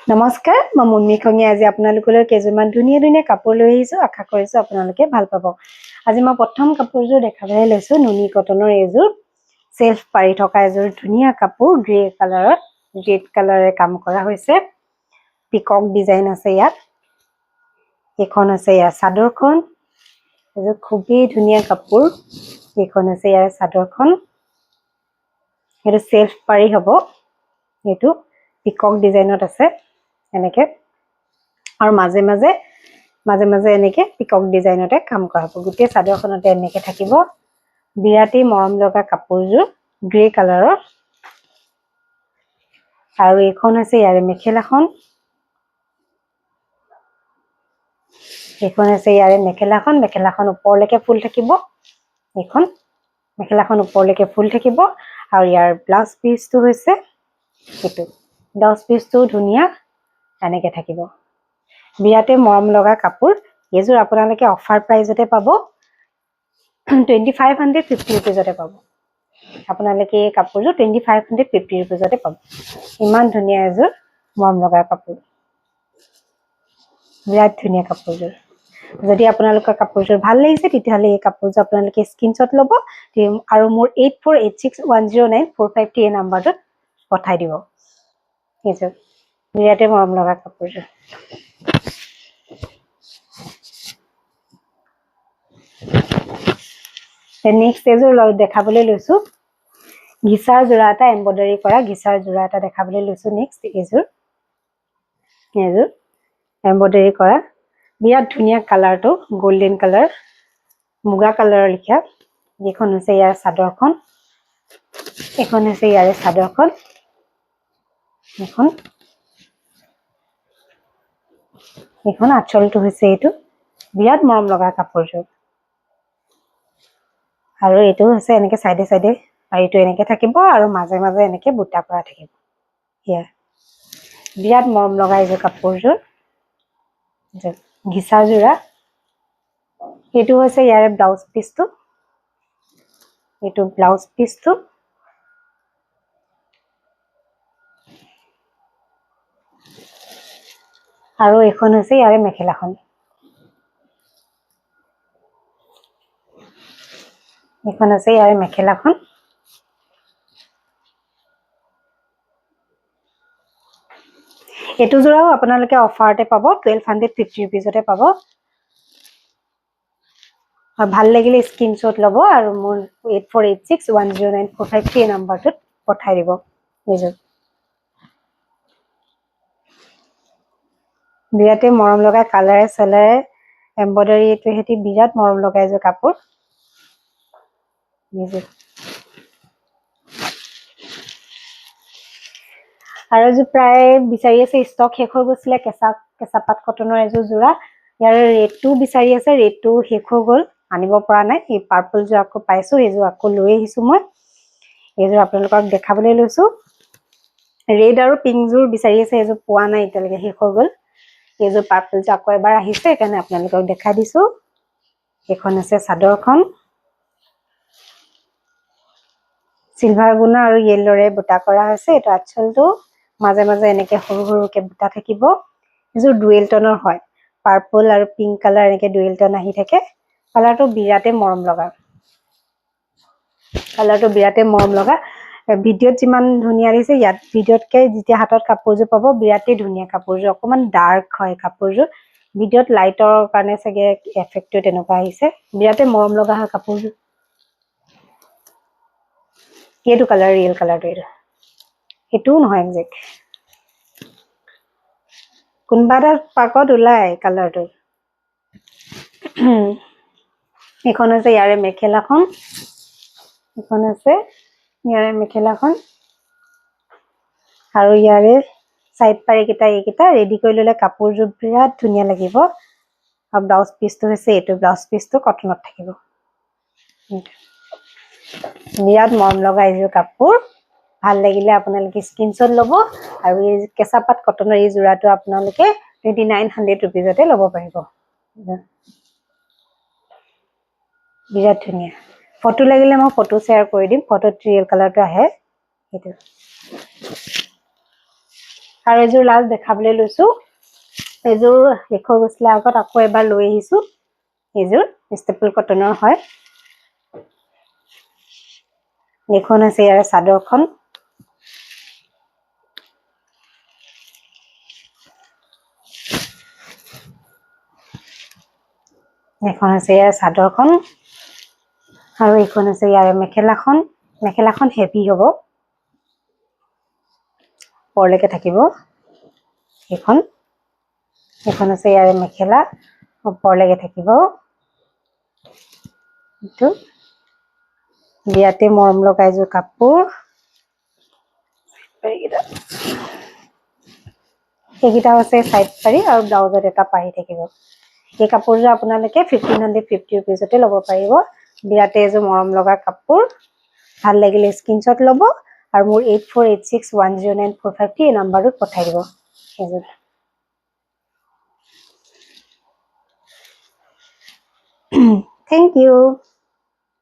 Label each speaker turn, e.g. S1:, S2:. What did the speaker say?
S1: নমস্কাৰ মই মুন্মি খঙে আজি আপোনালোকলৈ কেইজনমান ধুনীয়া কাপোৰ লৈ আহিছো আশা কৰিছো আপোনালোকে ভাল পাব আজি মই প্ৰথম কাপোৰযোৰ দেখাবলৈ লৈছো নুনি কটনৰ এযোৰ সেলফ পাৰি থকা এযোৰ ধুনীয়া কাপোৰ গ্ৰে কালাৰত ৰেড কালাৰে কাম কৰা হৈছে পিকক ডিজাইন আছে ইয়াত এখন আছে ইয়াৰ চাদৰখন এযোৰ খুবেই ধুনীয়া কাপোৰ এখন আছে ইয়াৰ চাদৰখন এটা সেলফ পাৰি হ'ব এটো পিকক ডিজাইনত আছে এনেকে আৰু মাজে মাজে এনেকে পিকক ডিজাইনতে কাম কৰা হ'ব গোটেই চাদৰখনতে এনেকে থাকিব বিৰাটি মৰম লগা কাপোৰযোৰ গ্ৰে কালাৰৰ আৰু এখন আছে ইয়াৰ মেখেলাখন এখন আছে ইয়াৰ মেখেলাখন ওপৰলৈকে ফুল থাকিব এখন মেখেলাখন ওপৰলৈকে ফুল থাকিব আৰু ইয়াৰ ব্লাউজ পিচটো হৈছে এটো ব্লাউজ পিচটো ধুনীয়া এনেকে থাকিব বিৰাতে মৰম লগা কাপোৰ এযোৰ আপোনালোকে অফাৰ প্ৰাইজতে পাব 2550 रुपीजতে পাব আপোনালোকে এই কাপোৰযোৰ 2550 रुपीजতে পাব ইমান ধুনীয়া এযোৰ মৰম লগা কাপোৰ বিৰাট ধুনীয়া কাপোৰযোৰ যদি আপোনালোকৰ কাপোৰযোৰ ভাল লাগিছে তেতিয়াহলে এই কাপোৰযোৰ আপোনালোকে স্ক্ৰিনশ্বট ল'ব আৰু মোৰ 8486109453 নম্বৰটোত পঠাই দিব এযোৰ বিৰাটে মৰম লগা কাপোৰযোৰ নেক্সট এযোৰ দেখাবলৈ লৈছো ঘিছাৰ জোৰা এটা এমব্ৰয়ডাৰী কৰা ঘিছাৰ জোৰা এটা দেখাবলৈ লৈছো নেক্সট এযোৰ এমব্ৰয়ডাৰী কৰা বিৰাট ধুনীয়া কালাৰটো গোল্ডেন কালাৰ মুগা কালাৰৰ লিখা এখন হৈছে ইয়াৰ চাদৰখন এখন হৈছে ইয়াৰ চাদৰখন এখন আঁচলটো হৈছে এইটো বিৰাট মৰম লগা কাপোৰযোৰ আৰু এইটো হৈছে এনেকে সাইডে সাইডে পাৰিটো এনেকে থাকিব আৰু মাজে মাজে এনেকে বুটা কৰা থাকিব হিয়াৰ বিৰাট মৰম লগা এই কাপোৰযোৰ ঘিছা জোৰা এইটো হৈছে ইয়াৰ ব্লাউজ পিচটো এইটো ব্লাউজ পিচটো আৰু এখন হৈছে ইয়াৰ মেখেলাখন এখন আছে ইয়াৰ মেখেলাখন এটো জোৰাও আপোনালোকে অফাৰতে পাব 1250 रुपीजতে পাব আৰু ভাল লাগিলে স্ক্ৰিনশ্বট ল'ব আৰু মোৰ 8486109453 নম্বৰটোত পঠাই দিব এযোৰ বিৰাটে মৰম লগা কালাৰে সেলাৰে এমব্ৰয়ডাৰী এটো হেতি বিৰাট মৰম লগা এযোৰ কাপোৰ আৰু যে প্ৰায় বিচাৰি আছে ষ্টক শেষ হৈ গৈছিলে কেঁচা পাট কটনৰ এযোৰ জোৰা ইয়াৰ ৰেটটো বিচাৰি আছে ৰেটটো শেষ হৈ গ'ল আনিব পৰা নাই এই পাৰ্পল যোৰ আকৌ পাইছো এযোৰ আকৌ লৈ আহিছো মই এযোৰ আপোনালোকক দেখাবলৈ লৈছো ৰেড আৰু পিংক যোৰ বিচাৰি আছে এযোৰ পোৱা নাই এতিয়ালৈকে শেষ হৈ গ'ল এযোৰ পাৰ্পল যোৰ আকৌ এবাৰ আহিছে সেইকাৰণে আপোনালোকক দেখাই দিছো এখন আছে চাদৰখন সিলভাৰ গুণা আৰু ইয়েলৰে বুটা কৰা হৈছে এটা আঁচলটো মাজে মাজে এনেকে সৰু সৰুকে বুটা থাকিব এযোৰ ডুৱেল টনৰ হয় পাৰ্পল আৰু পিংক কালাৰ এনেকে ডুৱেল টন আহি থাকে কালাৰটো বিৰাটে মৰম লগা ভিডিঅ'ত যিমান ধুনীয়া দিছে ইয়াত ভিডিঅ'তকৈ যেতিয়া হাতত কাপোৰযোৰ পাব বিৰাটেই ধুনীয়া কাপোৰযোৰ অকমান ডাৰ্ক হয় কাপোৰযোৰ ভিডিঅ'ত লাইটৰ কাৰণে চাগে এফেক্টটো তেনেকুৱা আহিছে বিৰাটে মৰম লগা হয় কাপোৰযোৰ এইটো কালাৰ ৰিয়েল কালাৰটো এইটোও নহয় একজেক্ট কোনবা এটা পাকত ওলাই কালাৰটো এখন আছে ইয়াৰে মেখেলাখন এখন আছে ইয়াৰে মেখেলাখন আৰু ইয়াৰে সাইড পাৰি কিটা এইকিটা ৰেডি কৰি ললে কাপোৰযোৰ বিৰাট ধুনীয়া লাগিব আৰু ব্লাউজ পিচটো হৈছে এইটো ব্লাউজ পিচটো কটনত থাকিব বিৰাট মৰম লগা এইযোৰ কাপোৰ ভাল লাগিলে আপোনালোকে স্ক্ৰিনশ্বট ল'ব আৰু এই কেঁচা পাট কটনৰ এই জোৰাটো আপোনালোকে 2900 रुपीजতে ল'ব পাৰিব বিৰাট ধুনীয়া ফটো লাগিলে মই ফটো শেয়াৰ কৰি দিম ফটোত ৰিয়েল কালাৰটো আহে এইটো আৰু এযোৰ লাষ্ট দেখাবলৈ লৈছো এযোৰ শেষ হৈ গৈছিলে আগত আকৌ এবাৰ লৈ আহিছো এযোৰ ষ্টেপল কটনৰ হয় এখন আছে ইয়াৰ চাদৰখন এখন আছে ইয়াৰ চাদৰখন আৰু এখন আছে ইয়াৰ মেখেলাখন হেভি হ'ব পৰলৈকে থাকিব এখন আছে ইয়াৰ মেখেলা ওপৰলৈকে থাকিব এইটো বিয়াতে মৰম লগাই যোৰ কাপোৰ এইকেইটা হৈছে সাইড পাৰি আৰু ব্লাউজত এটা পাৰি থাকিব এই কাপোৰযোৰ আপোনালোকে 1550 रुपीसতে ল'ব পাৰিব বিয়াতে এযোৰ মৰম লগা কাপোৰ ভাল লাগিলে স্ক্ৰিনশ্বট ল'ব আৰু মোৰ 8486109453 এই নম্বৰটোত পঠাই দিব এযোৰ Thank you.